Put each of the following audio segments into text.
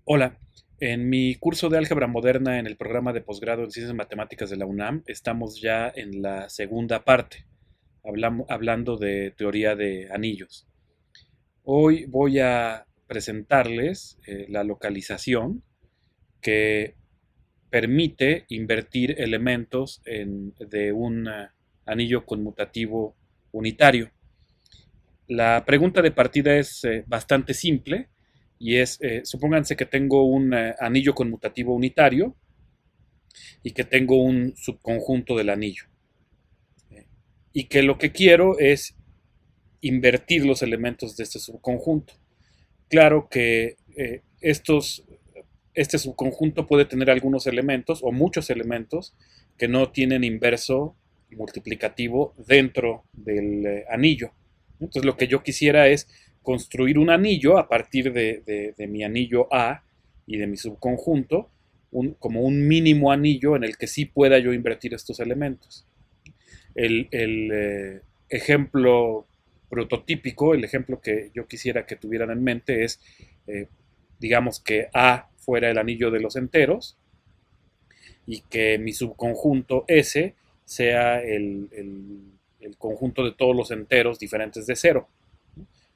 Hola, en mi curso de álgebra moderna en el programa de posgrado en Ciencias Matemáticas de la UNAM estamos ya en la segunda parte, hablando de teoría de anillos. Hoy voy a presentarles la localización que permite invertir elementos de un anillo conmutativo unitario. La pregunta de partida es bastante simple y es, supónganse que tengo un anillo conmutativo unitario y que tengo un subconjunto del anillo. Y que lo que quiero es invertir los elementos de este subconjunto. Claro que este subconjunto puede tener algunos elementos o muchos elementos que no tienen inverso multiplicativo dentro del anillo. Entonces lo que yo quisiera es construir un anillo a partir de mi anillo A y de mi subconjunto, como un mínimo anillo en el que sí pueda yo invertir estos elementos. El ejemplo prototípico, el ejemplo que yo quisiera que tuvieran en mente es, eh, digamos que A fuera el anillo de los enteros y que mi subconjunto S sea el conjunto de todos los enteros diferentes de cero.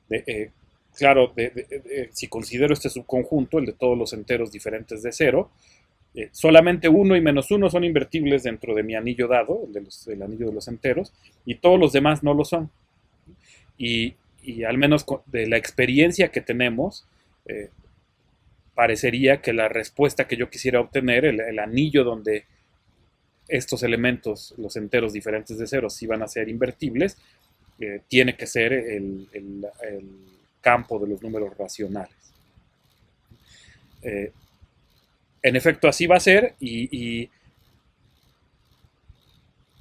De, claro, si considero este subconjunto, el de todos los enteros diferentes de cero, solamente uno y menos uno son invertibles dentro de mi anillo dado, el anillo de los enteros, y todos los demás no lo son. Y al menos de la experiencia que tenemos, eh, parecería que la respuesta que yo quisiera obtener, el anillo donde estos elementos, los enteros diferentes de cero, sí van a ser invertibles, tiene que ser el campo de los números racionales. Eh, en efecto, así va a ser y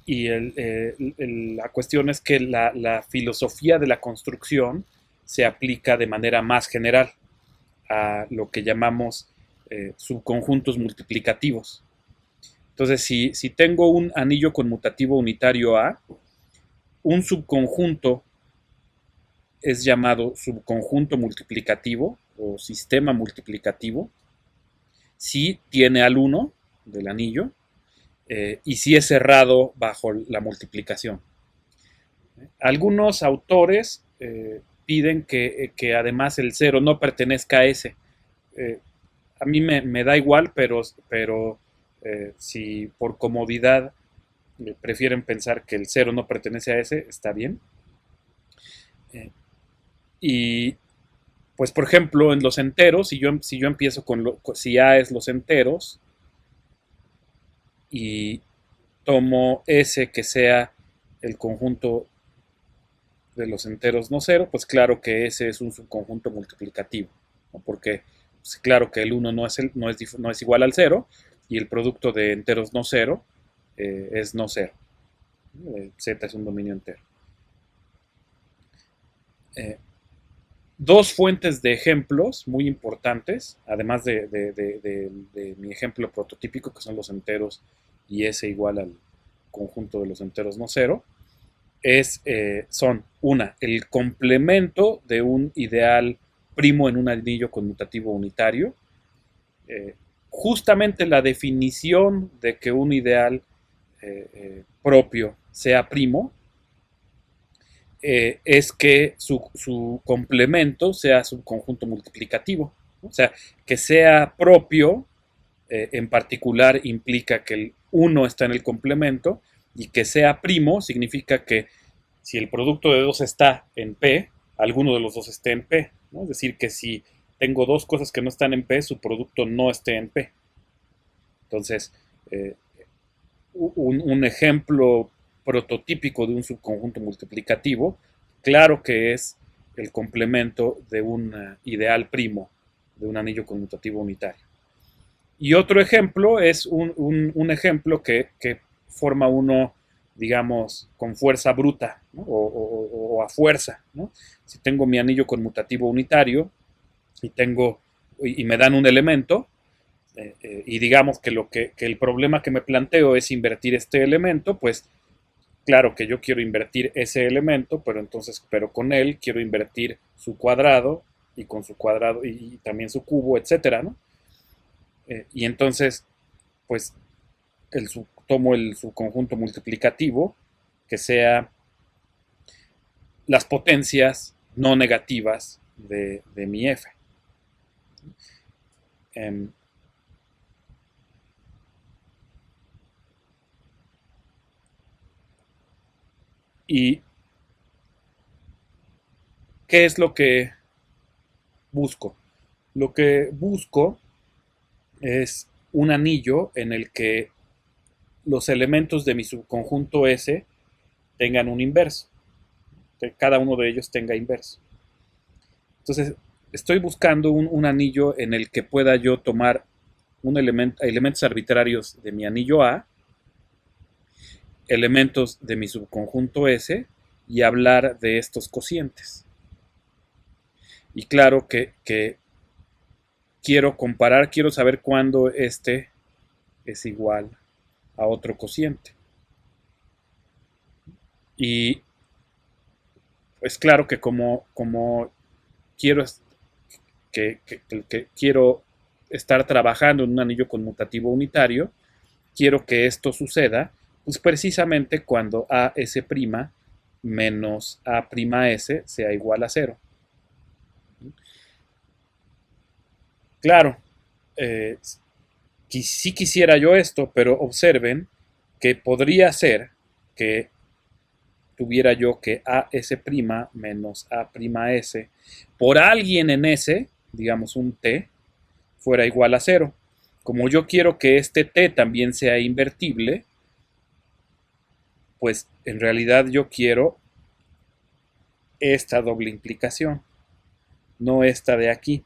la cuestión es que la filosofía de la construcción se aplica de manera más general a lo que llamamos subconjuntos multiplicativos. Entonces, si tengo un anillo conmutativo unitario A, un subconjunto es llamado subconjunto multiplicativo o sistema multiplicativo si tiene al 1 del anillo y si es cerrado bajo la multiplicación. Algunos autores piden que además el 0 no pertenezca a ese. Eh, a mí me da igual, pero si por comodidad prefieren pensar que el 0 no pertenece a ese, está bien. Eh, y pues por ejemplo, en los enteros, si yo empiezo si A es los enteros y tomo S que sea el conjunto de los enteros no cero, pues claro que ese es un subconjunto multiplicativo, ¿no? Porque pues claro que el 1 no es igual al 0 y el producto de enteros no cero es no cero. Z es un dominio entero. Eh, Dos fuentes de ejemplos muy importantes, además de mi ejemplo prototípico, que son los enteros y S igual al conjunto de los enteros no cero, son una, el complemento de un ideal primo en un anillo conmutativo unitario, eh, justamente la definición de que un ideal propio sea primo, es que su complemento sea su conjunto multiplicativo. ¿No? O sea, que sea propio, en particular implica que el 1 está en el complemento y que sea primo significa que si el producto de dos está en P, alguno de los dos esté en P. ¿No? Es decir, que si tengo dos cosas que no están en P, su producto no esté en P. Entonces, eh, un ejemplo prototípico de un subconjunto multiplicativo, claro que es el complemento de un ideal primo de un anillo conmutativo unitario. Y otro ejemplo es un ejemplo que forma uno, digamos, con fuerza bruta, ¿no? O a fuerza. ¿No? Si tengo mi anillo conmutativo unitario y me dan un elemento, y digamos que el problema que me planteo es invertir este elemento, pues claro que yo quiero invertir ese elemento, pero con él quiero invertir su cuadrado y con su cuadrado y también su cubo, etcétera, ¿no? Y entonces, pues, tomo el subconjunto multiplicativo, que sea las potencias no negativas de mi f. Em, ¿Y qué es lo que busco? Lo que busco es un anillo en el que los elementos de mi subconjunto S tengan un inverso, que cada uno de ellos tenga inverso. Entonces, estoy buscando un anillo en el que pueda yo tomar elementos arbitrarios de mi anillo A, elementos de mi subconjunto S y hablar de estos cocientes. Y claro que quiero comparar, quiero saber cuándo este es igual a otro cociente. Y es claro que como quiero que quiero estar trabajando en un anillo conmutativo unitario, quiero que esto suceda, pues precisamente cuando AS' menos A'S sea igual a 0. Claro, eh, sí quisiera yo esto, pero observen que podría ser que tuviera yo que AS' menos A'S por alguien en S, digamos un T, fuera igual a 0. Como yo quiero que este T también sea invertible, pues en realidad yo quiero esta doble implicación, no esta de aquí.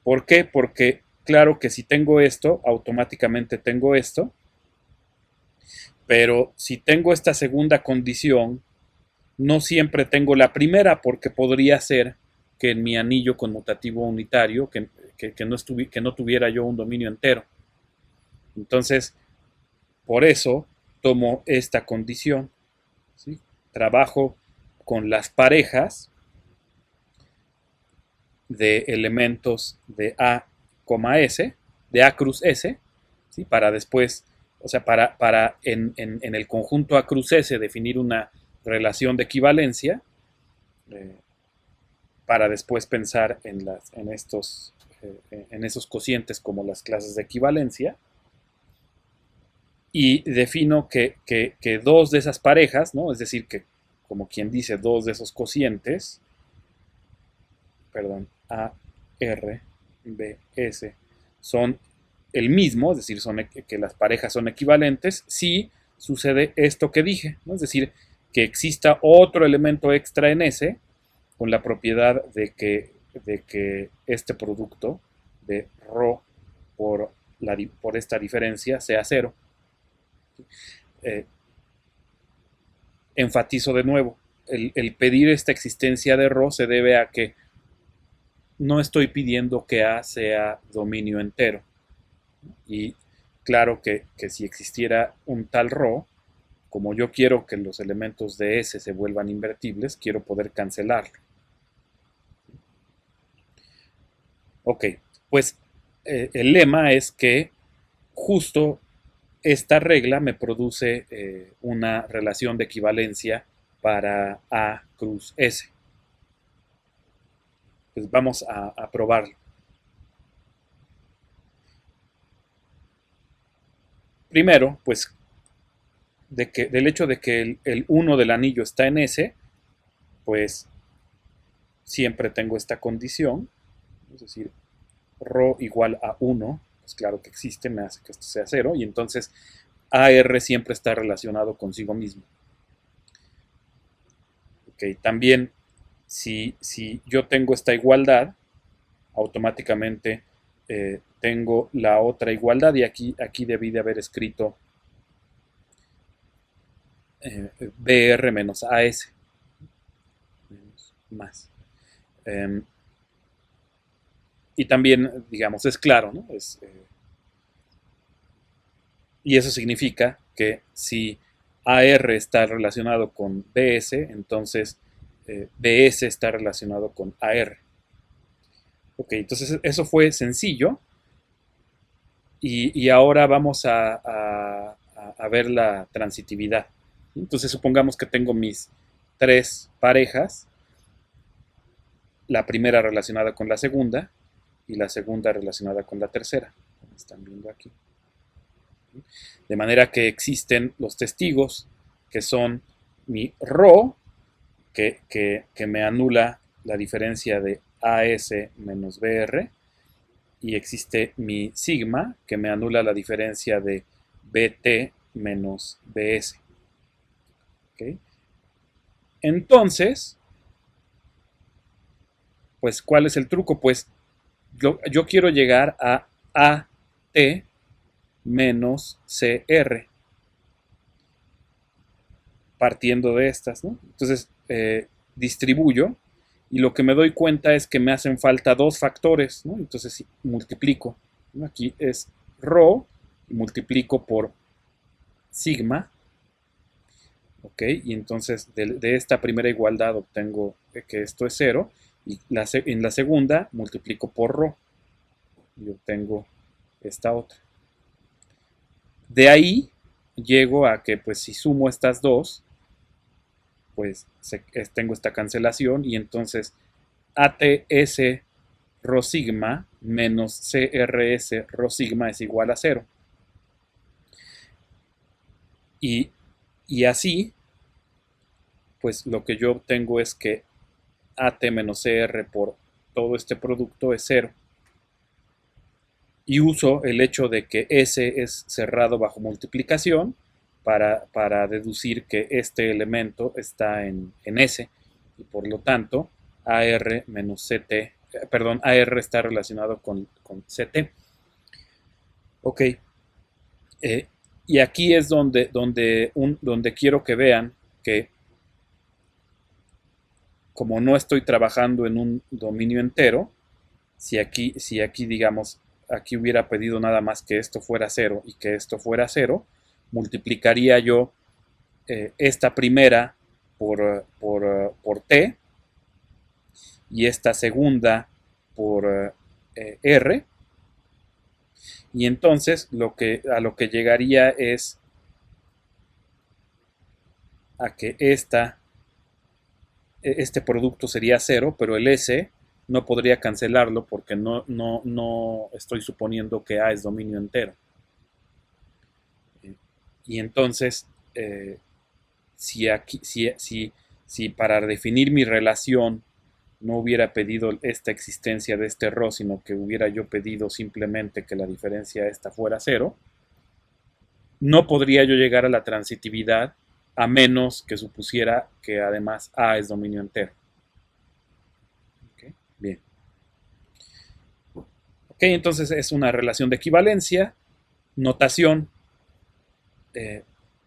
¿Por qué? Porque claro que si tengo esto, automáticamente tengo esto, pero si tengo esta segunda condición, no siempre tengo la primera, porque podría ser que en mi anillo conmutativo unitario, que no tuviera yo un dominio entero. Entonces, por eso tomo esta condición, ¿sí? Trabajo con las parejas de elementos de A, S, de A cruz S, ¿sí? Para después, o sea, para en el conjunto A cruz S definir una relación de equivalencia, eh, para después pensar en esos cocientes como las clases de equivalencia, y defino que dos de esas parejas, ¿no? Es decir, que como quien dice, dos de esos cocientes, perdón, A, R, B, S, son el mismo, es decir, que las parejas son equivalentes, si sucede esto que dije, ¿no? Es decir, que exista otro elemento extra en S con la propiedad de que este producto de ρ por esta diferencia sea cero. Eh, Enfatizo de nuevo, el pedir esta existencia de ρ se debe a que no estoy pidiendo que A sea dominio entero. Y claro que si existiera un tal ρ, como yo quiero que los elementos de S se vuelvan invertibles, quiero poder cancelarlo. Ok, pues el lema es que justo esta regla me produce una relación de equivalencia para A cruz S. Pues vamos a probarlo. Primero, pues del hecho de que el 1 del anillo está en S, pues siempre tengo esta condición, es decir, ρ igual a 1, pues claro que existe, me hace que esto sea 0, y entonces AR siempre está relacionado consigo mismo. Okay, también, si yo tengo esta igualdad, automáticamente tengo la otra igualdad, y aquí debí de haber escrito BR menos AS, más. Y también, digamos, es claro, ¿no? Y eso significa que si AR está relacionado con BS, entonces BS está relacionado con AR. Ok, entonces eso fue sencillo. Y ahora vamos a ver la transitividad. Entonces supongamos que tengo mis tres parejas, la primera relacionada con la segunda y la segunda relacionada con la tercera, como están viendo aquí. De manera que existen los testigos, que son mi ρ, que me anula la diferencia de AS menos BR, y existe mi sigma, que me anula la diferencia de BT menos BS. ¿Okay? Entonces, pues, ¿cuál es el truco? Pues yo quiero llegar a AT menos CR, partiendo de estas, ¿no? Entonces, distribuyo y lo que me doy cuenta es que me hacen falta dos factores, ¿no? Entonces multiplico, ¿no? Aquí es ρ y multiplico por sigma, ¿ok? Y entonces de esta primera igualdad obtengo que esto es 0 y en la segunda multiplico por ρ y obtengo esta otra. De ahí llego a que pues si sumo estas dos, pues tengo esta cancelación y entonces ATS ρ sigma menos CRS ρ sigma es igual a 0. Y, y así, pues lo que yo obtengo es que AT menos CR por todo este producto es 0. Y uso el hecho de que S es cerrado bajo multiplicación para deducir que este elemento está en S. Y por lo tanto, AR menos CT, perdón, AR está relacionado con CT. Ok. Y aquí es donde quiero que vean que como no estoy trabajando en un dominio entero, si aquí digamos, aquí hubiera pedido nada más que esto fuera 0 y que esto fuera 0, multiplicaría yo esta primera por t y esta segunda por r, y entonces a lo que llegaría es a que este producto sería 0, pero el S no podría cancelarlo porque no estoy suponiendo que A es dominio entero. Y entonces, si para definir mi relación no hubiera pedido esta existencia de este ρ, sino que hubiera yo pedido simplemente que la diferencia esta fuera 0, no podría yo llegar a la transitividad a menos que supusiera que además A es dominio entero. ¿Okay? Bien. Ok, entonces es una relación de equivalencia. Notación.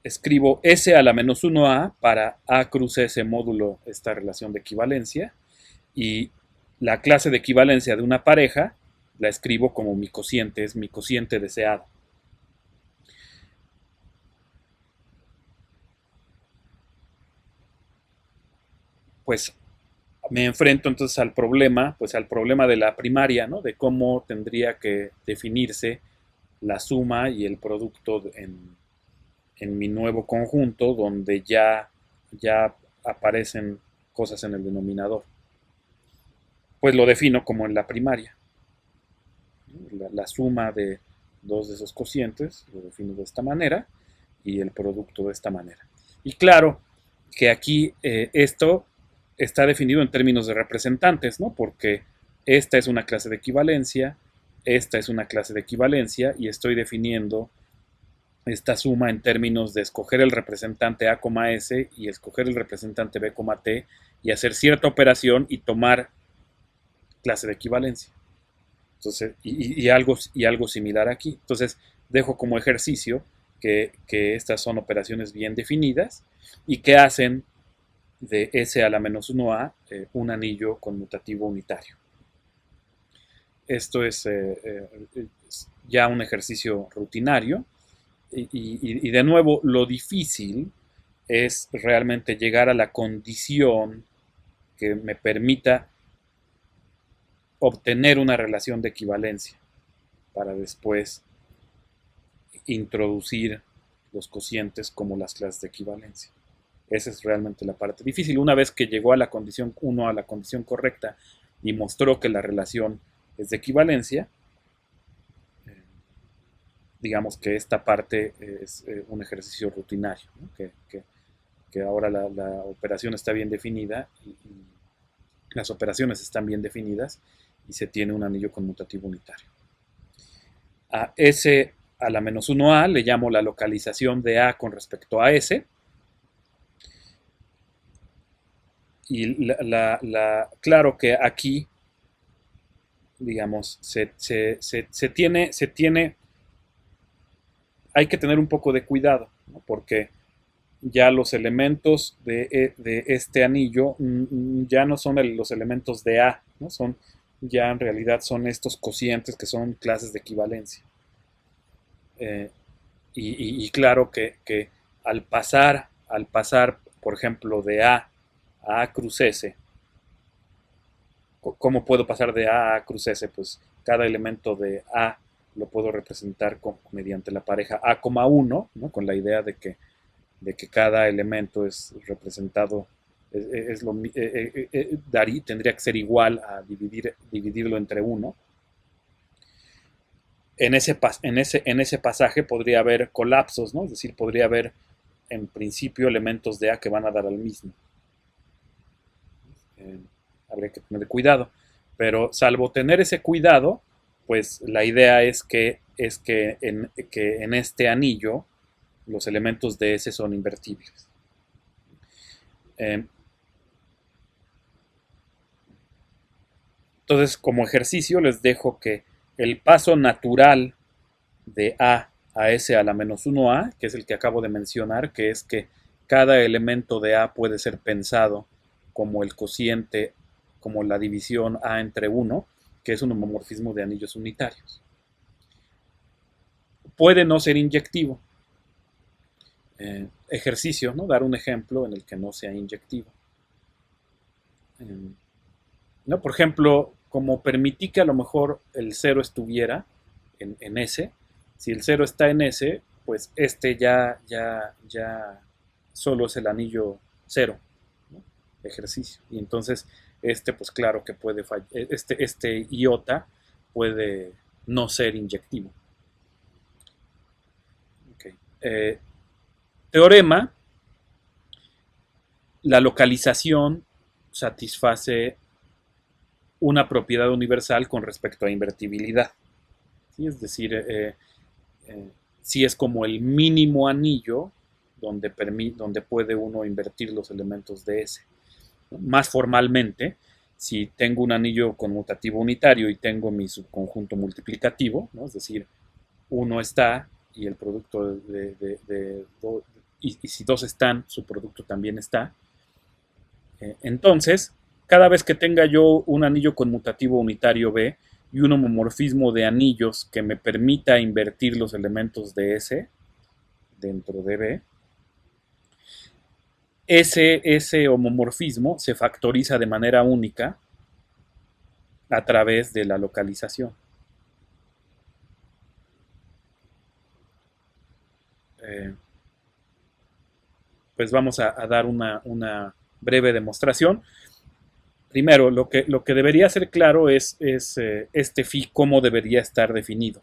Escribo S a la menos 1A para A cruz S módulo esta relación de equivalencia. Y la clase de equivalencia de una pareja la escribo como mi cociente, es mi cociente deseado. Pues me enfrento entonces al problema, pues al problema de la primaria, ¿no? De cómo tendría que definirse la suma y el producto en mi nuevo conjunto donde ya aparecen cosas en el denominador. Pues lo defino como en la primaria. La suma de dos de esos cocientes lo defino de esta manera y el producto de esta manera. Y claro que aquí esto está definido en términos de representantes, ¿no? Porque esta es una clase de equivalencia, esta es una clase de equivalencia y estoy definiendo esta suma en términos de escoger el representante A, S y escoger el representante B, T y hacer cierta operación y tomar clase de equivalencia. Entonces, y algo similar aquí. Entonces, dejo como ejercicio que estas son operaciones bien definidas y que hacen de S a la menos 1A un anillo conmutativo unitario. Esto es ya un ejercicio rutinario. Y de nuevo, lo difícil es realmente llegar a la condición que me permita obtener una relación de equivalencia para después introducir los cocientes como las clases de equivalencia. Esa es realmente la parte difícil. Una vez que llegó a la condición 1, a la condición correcta, y mostró que la relación es de equivalencia, digamos que esta parte es un ejercicio rutinario, ¿no? Que ahora la operación está bien definida y las operaciones están bien definidas y se tiene un anillo conmutativo unitario. A S a la menos 1A le llamo la localización de A con respecto a S. Y claro que aquí, digamos, se tiene, hay que tener un poco de cuidado, ¿no? Porque ya los elementos de este anillo ya no son los elementos de A, ¿no? Ya en realidad son estos cocientes que son clases de equivalencia. Y claro que al pasar, por ejemplo, de A a A cruz S, ¿cómo puedo pasar de A a A cruz S? Pues cada elemento de A lo puedo representar mediante la pareja A,1, ¿no? Con la idea de que cada elemento es representado, tendría que ser igual a dividirlo entre 1. En ese pasaje podría haber colapsos, ¿no? Es decir, podría haber en principio elementos de A que van a dar al mismo. Habría que tener cuidado. Pero salvo tener ese cuidado, pues la idea es que en este anillo los elementos de S son invertibles. Entonces, como ejercicio, les dejo que el paso natural de A a S a la menos 1A, que es el que acabo de mencionar, que es que cada elemento de A puede ser pensado como el cociente, como la división A entre 1, que es un homomorfismo de anillos unitarios. Puede no ser inyectivo. Ejercicio, ¿no? Dar un ejemplo en el que no sea inyectivo. ¿No? Por ejemplo, como permití que a lo mejor el 0 estuviera en S, si el 0 está en S, pues este ya solo es el anillo 0, ¿no? Ejercicio. Y entonces pues claro que puede fallar, este iota puede no ser inyectivo. Okay. Teorema: la localización satisface una propiedad universal con respecto a invertibilidad. ¿Sí? Es decir, si es como el mínimo anillo donde puede uno invertir los elementos de S. ¿No? Más formalmente, si tengo un anillo conmutativo unitario y tengo mi subconjunto multiplicativo, ¿no? Es decir, 1 está y el producto y si 2 están, su producto también está. Entonces, cada vez que tenga yo un anillo conmutativo unitario B y un homomorfismo de anillos que me permita invertir los elementos de S dentro de B, ese homomorfismo se factoriza de manera única a través de la localización. Pues vamos a dar una breve demostración. Primero, lo que debería ser claro es este phi, cómo debería estar definido.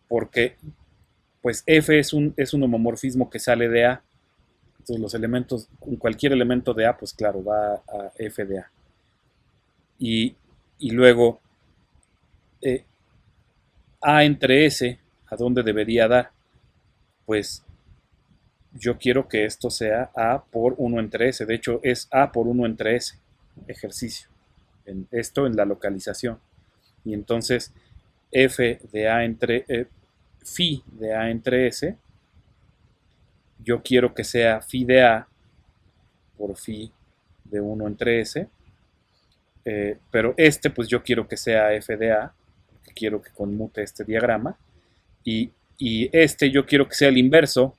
Porque pues F es un homomorfismo que sale de A. Entonces los elementos, cualquier elemento de A, pues claro, va a F de A. Y luego A entre S, ¿a dónde debería dar? Pues yo quiero que esto sea A por 1 entre S. De hecho, es A por 1 entre S. Ejercicio. Esto en la localización. Y entonces F de A entre phi de A entre S, yo quiero que sea phi de A por phi de 1 entre S, pero pues yo quiero que sea F de A, porque quiero que conmute este diagrama, y yo quiero que sea el inverso,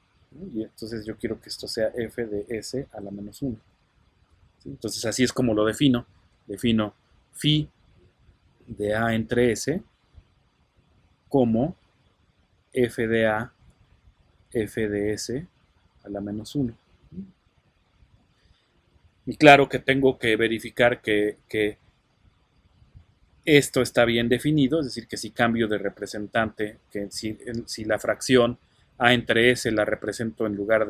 y entonces yo quiero que esto sea F de S a la menos 1. ¿Sí? Entonces así es como lo defino. Defino phi de A entre S como f de a, f de s a la menos 1. Y claro que tengo que verificar que esto está bien definido, es decir, que si cambio de representante, que si la fracción a entre s la represento en lugar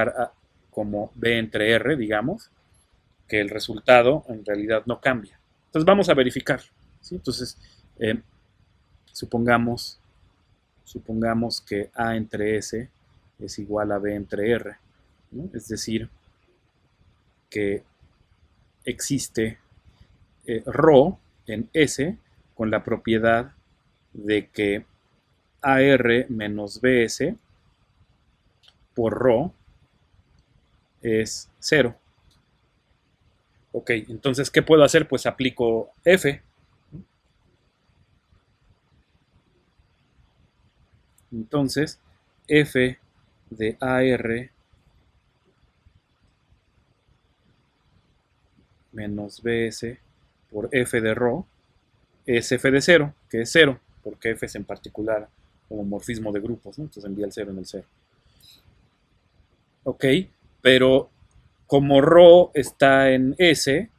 a, como b entre r, digamos, que el resultado en realidad no cambia. Entonces vamos a verificar. ¿Sí? Entonces, supongamos que a entre s es igual a b entre r, ¿no? Es decir, que existe ρ en S con la propiedad de que AR menos BS por ρ es 0. Ok, entonces, ¿qué puedo hacer? Pues aplico F. Entonces, F de AR menos BS por F de ρ es F de 0, que es 0, porque F es en particular homomorfismo de grupos, ¿no? Entonces envía el 0 en el 0. Ok, pero como ρ está en S,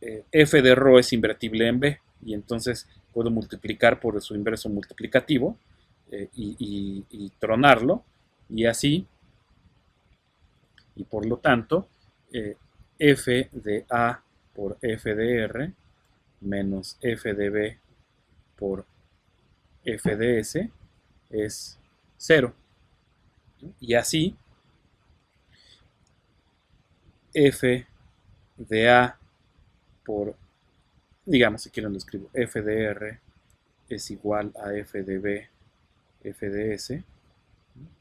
f de ρ es invertible en B, y entonces puedo multiplicar por su inverso multiplicativo y tronarlo, y así, y por lo tanto, f de A por f de R menos f de B por f de S es 0. Y así, f de A por, digamos, si quieren lo escribo, f de R es igual a f de B, f de S.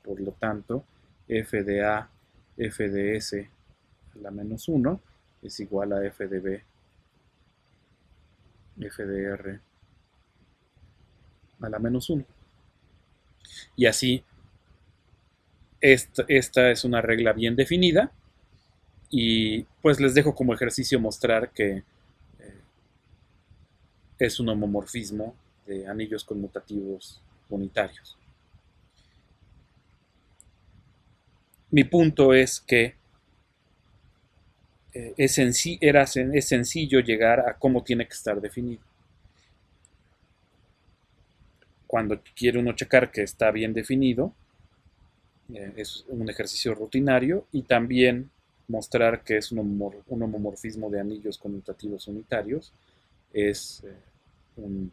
Por lo tanto, f de A, f de S a la menos 1 es igual a f de B, f de R a la menos 1. Y así, esta es una regla bien definida. Y pues les dejo como ejercicio mostrar que es un homomorfismo de anillos conmutativos unitarios. Mi punto es que es sencillo llegar a cómo tiene que estar definido. Cuando quiere uno checar que está bien definido, es un ejercicio rutinario, y también mostrar que es un homomorfismo de anillos conmutativos unitarios es un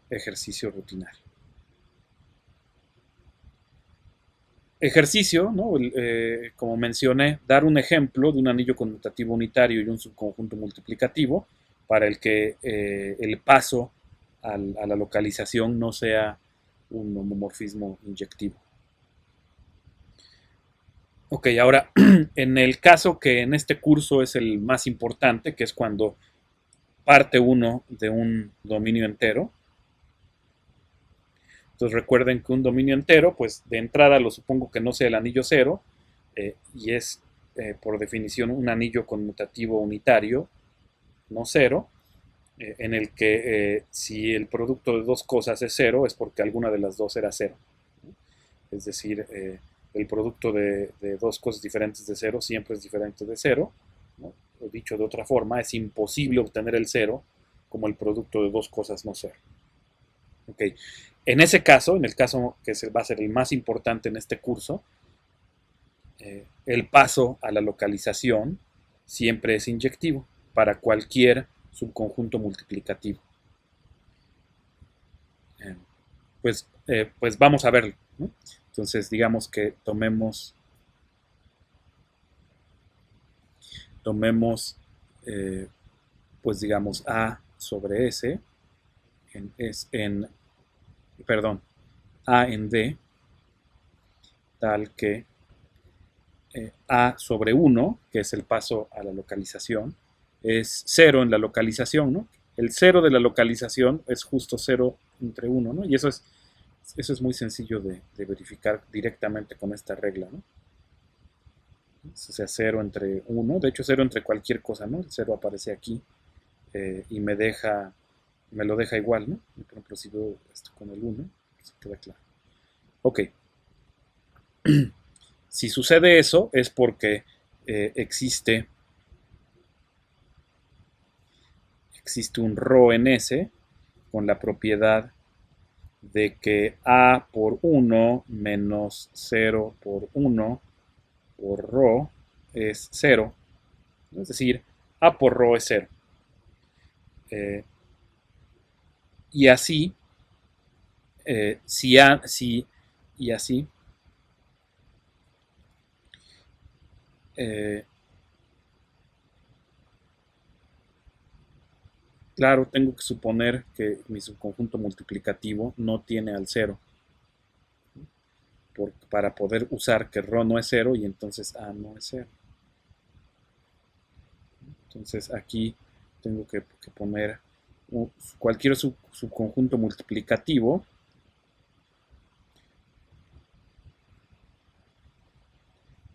ejercicio rutinario. Ejercicio, ¿no? Como mencioné, dar un ejemplo de un anillo conmutativo unitario y un subconjunto multiplicativo para el que el paso a la localización no sea un homomorfismo inyectivo. Ok, ahora, en el caso que en este curso es el más importante, que es cuando parte uno de un dominio entero. Entonces recuerden que un dominio entero, pues de entrada lo supongo que no sea el anillo cero, y es por definición un anillo conmutativo unitario, no cero, en el que si el producto de dos cosas es cero, es porque alguna de las dos era cero. Es decir, el producto de dos cosas diferentes de cero siempre es diferente de cero, ¿no? O dicho de otra forma, es imposible obtener el cero como el producto de dos cosas no cero. Okay. En ese caso, en el caso que va a ser el más importante en este curso, el paso a la localización siempre es inyectivo para cualquier subconjunto multiplicativo. Pues vamos a verlo, ¿no? Entonces, digamos que tomemos pues digamos A sobre S perdón, A en D, tal que A sobre 1, que es el paso a la localización, es 0 en la localización, ¿no? El 0 de la localización es justo 0 entre 1, ¿no? Y eso es muy sencillo de verificar directamente con esta regla, ¿no? O sea, 0 entre 1, de hecho 0 entre cualquier cosa, ¿no? El 0 aparece aquí y me deja me lo deja igual, ¿no? Por ejemplo, si veo esto con el 1, se queda claro. Ok. Si sucede eso es porque existe un ρ en S con la propiedad de que A por 1 menos 0 por 1 por ρ es 0. Es decir, A por ρ es 0. Eh, y así, y así, eh, claro, tengo que suponer que mi subconjunto multiplicativo no tiene al 0 para poder usar que ρ no es 0 y entonces A no es 0. Entonces aquí tengo que poner cualquier subconjunto multiplicativo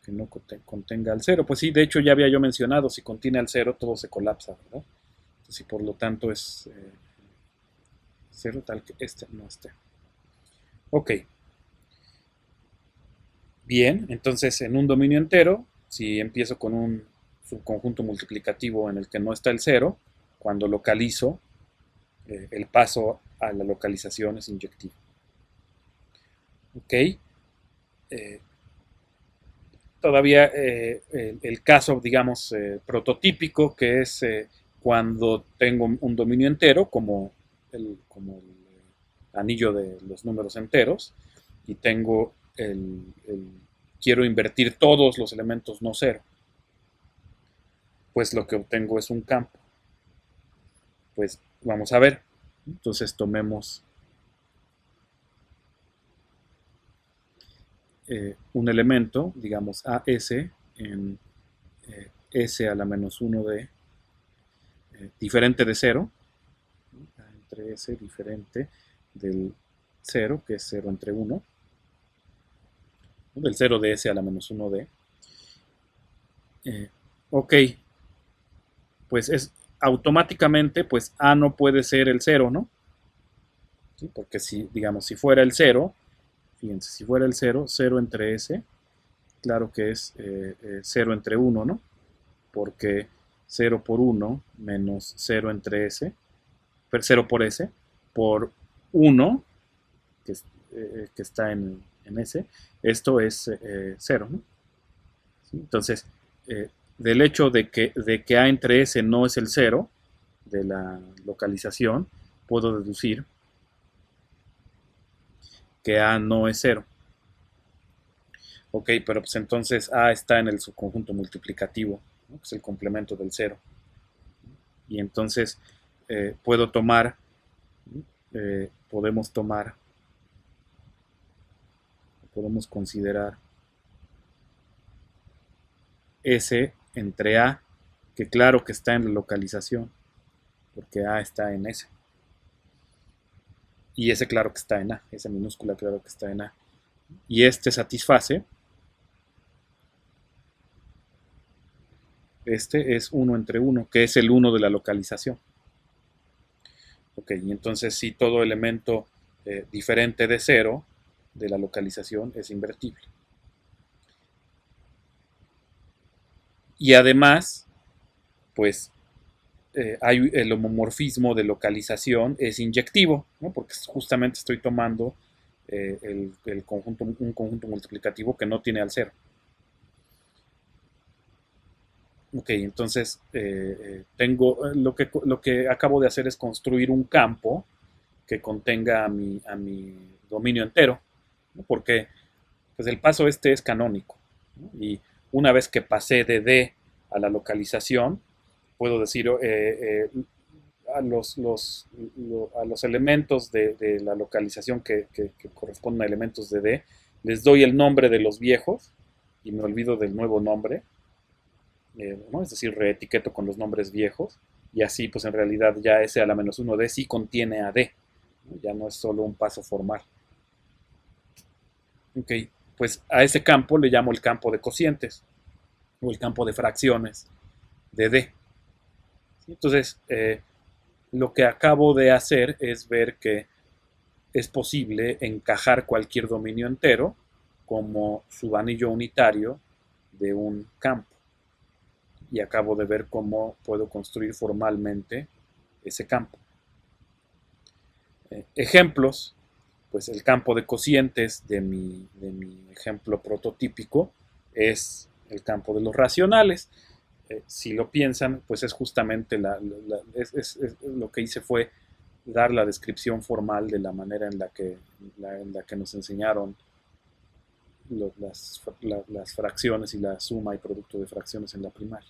que no contenga al 0. Pues sí, de hecho ya había yo mencionado, si contiene al 0 todo se colapsa, ¿verdad? Entonces, y por lo tanto es 0 tal que este no esté. Ok. Bien, entonces en un dominio entero, si empiezo con un subconjunto multiplicativo en el que no está el 0, cuando localizo, el paso a la localización es inyectivo. Ok. Eh, Todavía el caso, digamos, prototípico, que es cuando tengo un dominio entero, como el anillo de los números enteros, y tengo quiero invertir todos los elementos no cero, pues lo que obtengo es un campo. Pues vamos a ver. Entonces tomemos un elemento, digamos AS, en S a la menos 1 de diferente de 0, entre S diferente del 0, que es 0 entre 1, ¿no? Del 0 de S a la menos 1 de. Ok, pues es automáticamente, pues A no puede ser el 0, ¿no? ¿Sí? Porque si, digamos, si fuera el 0, fíjense, si fuera el 0, 0 entre S, claro que es 0 entre 1, ¿no? Porque 0 por 1 menos 0 entre S, 0 por S, por 1, que está en S, esto es 0, ¿no? ¿Sí? Entonces, del hecho de que A entre S no es el 0 de la localización, puedo deducir que A no es 0. Ok, pero pues entonces A está en el subconjunto multiplicativo, ¿no? Que es el complemento del 0. Y entonces puedo tomar, podemos tomar, podemos considerar S entre A, que claro que está en la localización, porque A está en S. Y ese claro que está en A, esa minúscula claro que está en A. Y este satisface, este es 1 entre 1, que es el 1 de la localización. Ok, y entonces si todo elemento diferente de 0 de la localización es invertible. Y además, pues hay el homomorfismo de localización es inyectivo, ¿no? Porque justamente estoy tomando un conjunto multiplicativo que no tiene al 0. Ok, entonces tengo lo que acabo de hacer es construir un campo que contenga a mi dominio entero, ¿no? Porque pues el paso este es canónico, ¿no? Y una vez que pasé de D a la localización, puedo decir a los elementos de la localización que corresponden a elementos de D, les doy el nombre de los viejos y me olvido del nuevo nombre, ¿no? Es decir, reetiqueto con los nombres viejos y así pues en realidad ya S a la menos 1D sí contiene a D, ¿no? Ya no es solo un paso formal. Ok, pues a ese campo le llamo el campo de cocientes o el campo de fracciones de D. ¿Sí? Entonces, lo que acabo de hacer es ver que es posible encajar cualquier dominio entero como subanillo unitario de un campo. Y acabo de ver cómo puedo construir formalmente ese campo. Ejemplos, pues el campo de cocientes de mi ejemplo prototípico es el campo de los racionales. Si lo piensan, pues es justamente lo que hice fue dar la descripción formal de la manera en la que nos enseñaron las fracciones y la suma y producto de fracciones en la primaria.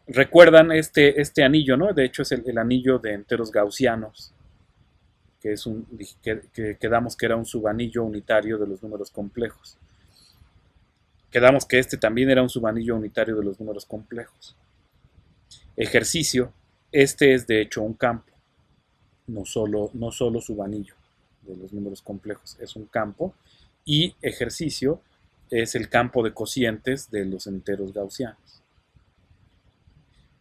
Recuerdan este anillo, ¿no? De hecho es el anillo de enteros gaussianos, que quedamos que era un subanillo unitario de los números complejos. Quedamos que este también era un subanillo unitario de los números complejos. Ejercicio, este es de hecho un campo, no solo subanillo de los números complejos, es un campo. Y ejercicio es el campo de cocientes de los enteros gaussianos.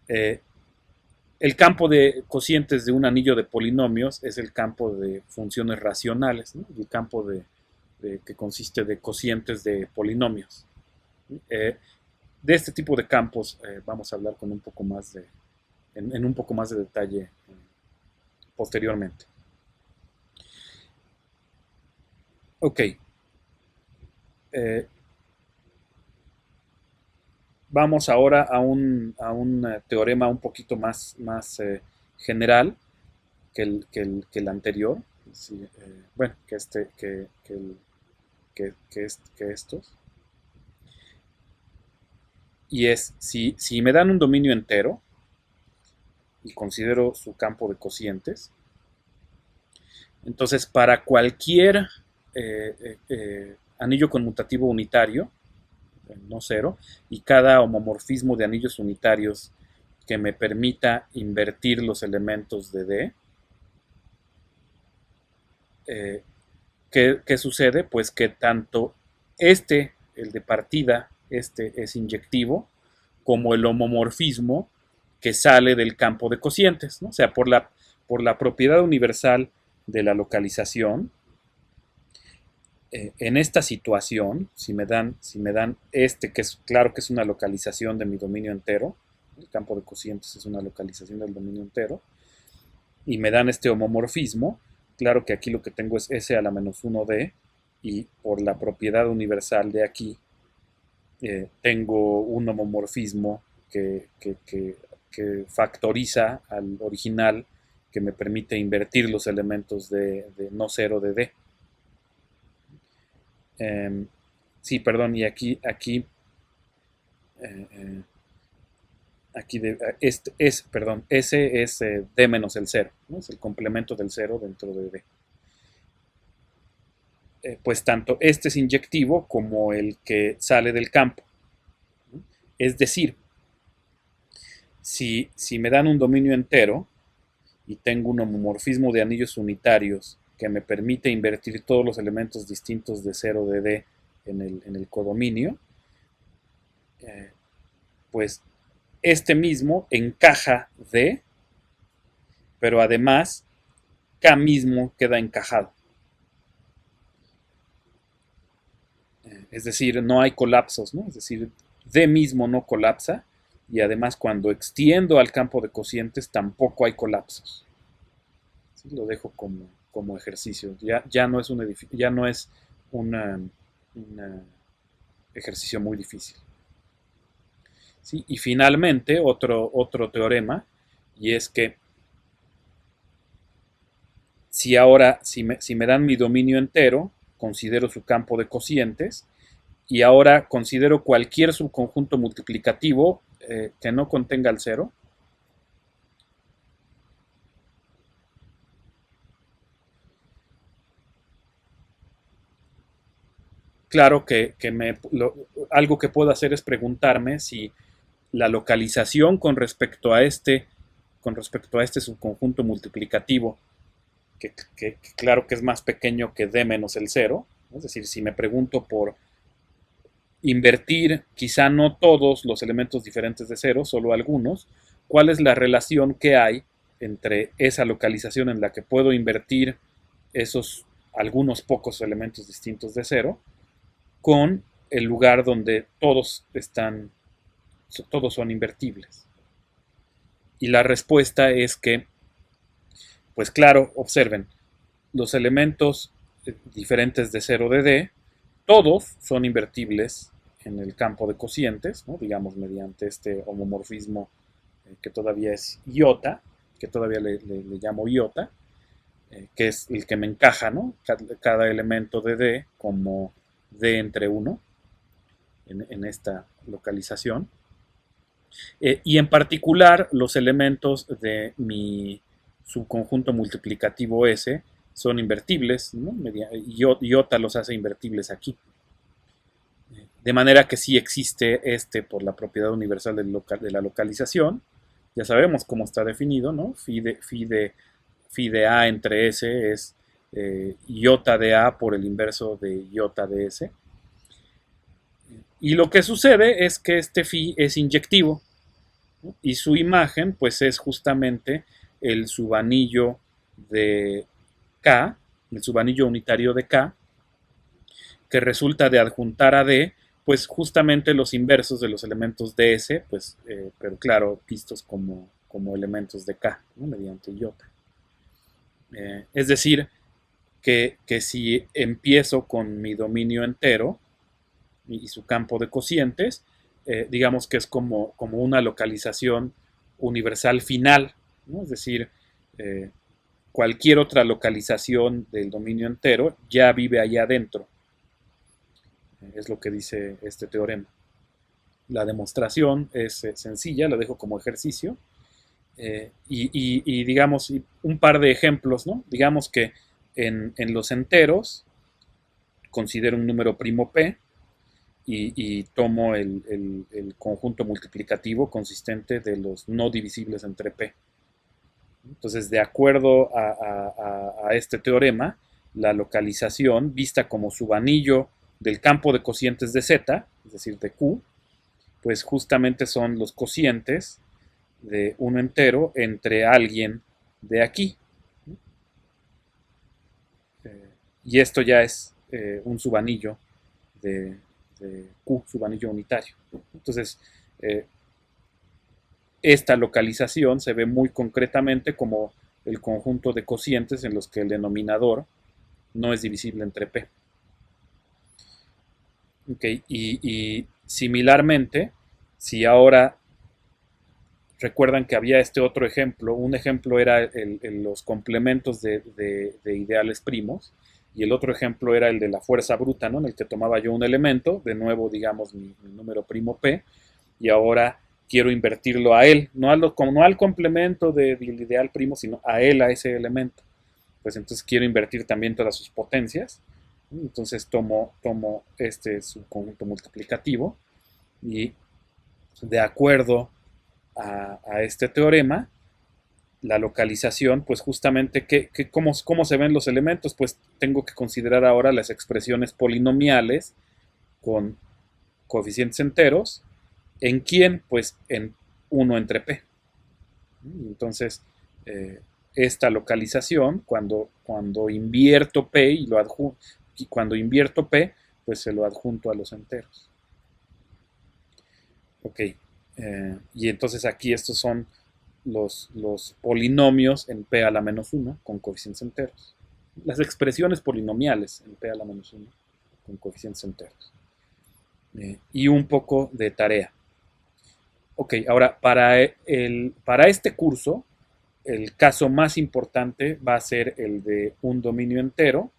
El campo de cocientes de un anillo de polinomios es el campo de funciones racionales, ¿no? El campo que consiste de cocientes de polinomios. De este tipo de campos vamos a hablar con un poco más en un poco más de detalle posteriormente. Ok. Vamos ahora a un teorema un poquito más general que el anterior. Sí, bueno, que estos. Y es, si me dan un dominio entero y considero su campo de cocientes, entonces para cualquier anillo conmutativo unitario, no cero, y cada homomorfismo de anillos unitarios que me permita invertir los elementos de D, ¿qué sucede? Pues que tanto el de partida, es inyectivo, como el homomorfismo que sale del campo de cocientes, ¿no? O sea, por la propiedad universal de la localización, en esta situación, si me dan que es claro que es una localización de mi dominio entero, el campo de cocientes es una localización del dominio entero, y me dan este homomorfismo, claro que aquí lo que tengo es S a la menos 1D, y por la propiedad universal de aquí, tengo un homomorfismo que factoriza al original, que me permite invertir los elementos de no cero de D. Sí, perdón, y aquí perdón, S es D menos el 0, ¿no? Es el complemento del 0 dentro de D. Pues tanto este es inyectivo como el que sale del campo, ¿no? Es decir, si me dan un dominio entero y tengo un homomorfismo de anillos unitarios que me permite invertir todos los elementos distintos de 0 de D en el codominio, pues este mismo encaja D, pero además K mismo queda encajado. Es decir, no hay colapsos, ¿no? Es decir, D mismo no colapsa, y además cuando extiendo al campo de cocientes tampoco hay colapsos. ¿Sí? Lo dejo como ejercicio. Ya no es un ejercicio muy difícil. ¿Sí? Y finalmente, otro teorema, y es que si me dan mi dominio entero, considero su campo de cocientes, y ahora considero cualquier subconjunto multiplicativo que no contenga el cero, claro que algo que puedo hacer es preguntarme si la localización con respecto a este subconjunto multiplicativo, que claro que es más pequeño que D menos el cero, ¿no? Es decir, si me pregunto por invertir quizá no todos los elementos diferentes de cero, solo algunos, cuál es la relación que hay entre esa localización en la que puedo invertir esos algunos pocos elementos distintos de cero con el lugar donde todos son invertibles. Y la respuesta es que, pues claro, observen, los elementos diferentes de 0 de D, todos son invertibles en el campo de cocientes, ¿no? Digamos mediante este homomorfismo que todavía es iota, que todavía le llamo iota, que es el que me encaja, ¿no? Cada elemento de D como D entre 1 en esta localización. Y en particular los elementos de mi subconjunto multiplicativo S son invertibles, ¿no? Iota los hace invertibles aquí. De manera que sí existe por la propiedad universal de la localización. Ya sabemos cómo está definido, ¿no? Phi de A entre S es iota de A por el inverso de iota de S. Y lo que sucede es que este phi es inyectivo, ¿no? Y su imagen pues es justamente el subanillo de K, el subanillo unitario de K, que resulta de adjuntar a D pues justamente los inversos de los elementos de S, pues, pero claro, vistos como elementos de K, ¿no? Mediante iota. Es decir, que si empiezo con mi dominio entero y su campo de cocientes, digamos que es como una localización universal final, ¿no? Es decir, cualquier otra localización del dominio entero ya vive allá adentro. Es lo que dice este teorema. La demostración es sencilla, la dejo como ejercicio. Y digamos, un par de ejemplos, ¿no? Digamos que en los enteros considero un número primo P y tomo el conjunto multiplicativo consistente de los no divisibles entre P. Entonces, de acuerdo a este teorema, la localización vista como subanillo del campo de cocientes de Z, es decir, de Q, pues justamente son los cocientes de uno entero entre alguien de aquí. Y esto ya es un subanillo de Q, subanillo unitario. Entonces, esta localización se ve muy concretamente como el conjunto de cocientes en los que el denominador no es divisible entre P. Okay, y similarmente, si ahora recuerdan que había este otro ejemplo, un ejemplo era los complementos de ideales primos, y el otro ejemplo era el de la fuerza bruta, ¿no? En el que tomaba yo un elemento, de nuevo, digamos, mi número primo P, y ahora quiero invertirlo a él, no al complemento del ideal primo, sino a él, a ese elemento. Pues entonces quiero invertir también todas sus potencias. Entonces tomo este subconjunto multiplicativo y de acuerdo a este teorema, la localización, pues justamente, ¿cómo se ven los elementos? Pues tengo que considerar ahora las expresiones polinomiales con coeficientes enteros. ¿En quién? Pues en 1 entre P. Entonces, esta localización, cuando invierto P y cuando invierto P, pues se lo adjunto a los enteros. Ok. Y entonces aquí estos son los polinomios en P a la menos 1 con coeficientes enteros. Las expresiones polinomiales en P a la menos 1 con coeficientes enteros. Y un poco de tarea. Ok, ahora para este curso, el caso más importante va a ser el de un dominio entero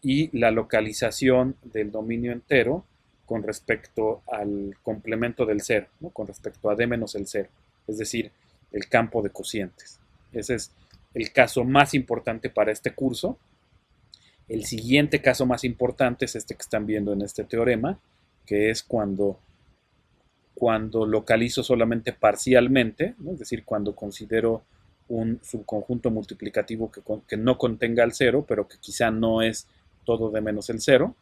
y la localización del dominio entero con respecto al complemento del cero, ¿no? Con respecto a D menos el cero, es decir, el campo de cocientes. Ese es el caso más importante para este curso. El siguiente caso más importante es este que están viendo en este teorema, que es cuando localizo solamente parcialmente, ¿no? Es decir, cuando considero un subconjunto multiplicativo que no contenga el cero, pero que quizá no es todo de menos el cero.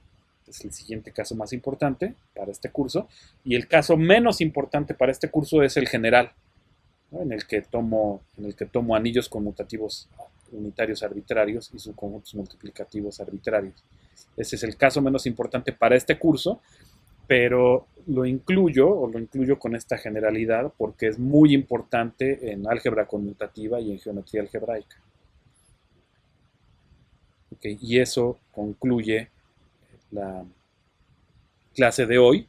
Es el siguiente caso más importante para este curso. Y el caso menos importante para este curso es el general. ¿no? En el que tomo anillos conmutativos unitarios arbitrarios y subconjuntos multiplicativos arbitrarios. Ese es el caso menos importante para este curso, pero lo incluyo con esta generalidad porque es muy importante en álgebra conmutativa y en geometría algebraica. Okay, y eso concluye la clase de hoy,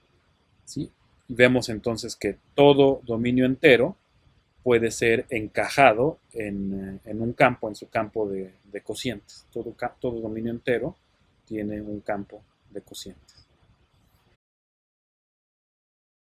¿sí? Y vemos entonces que todo dominio entero puede ser encajado en un campo, en su campo de cocientes. Todo dominio entero tiene un campo de cocientes.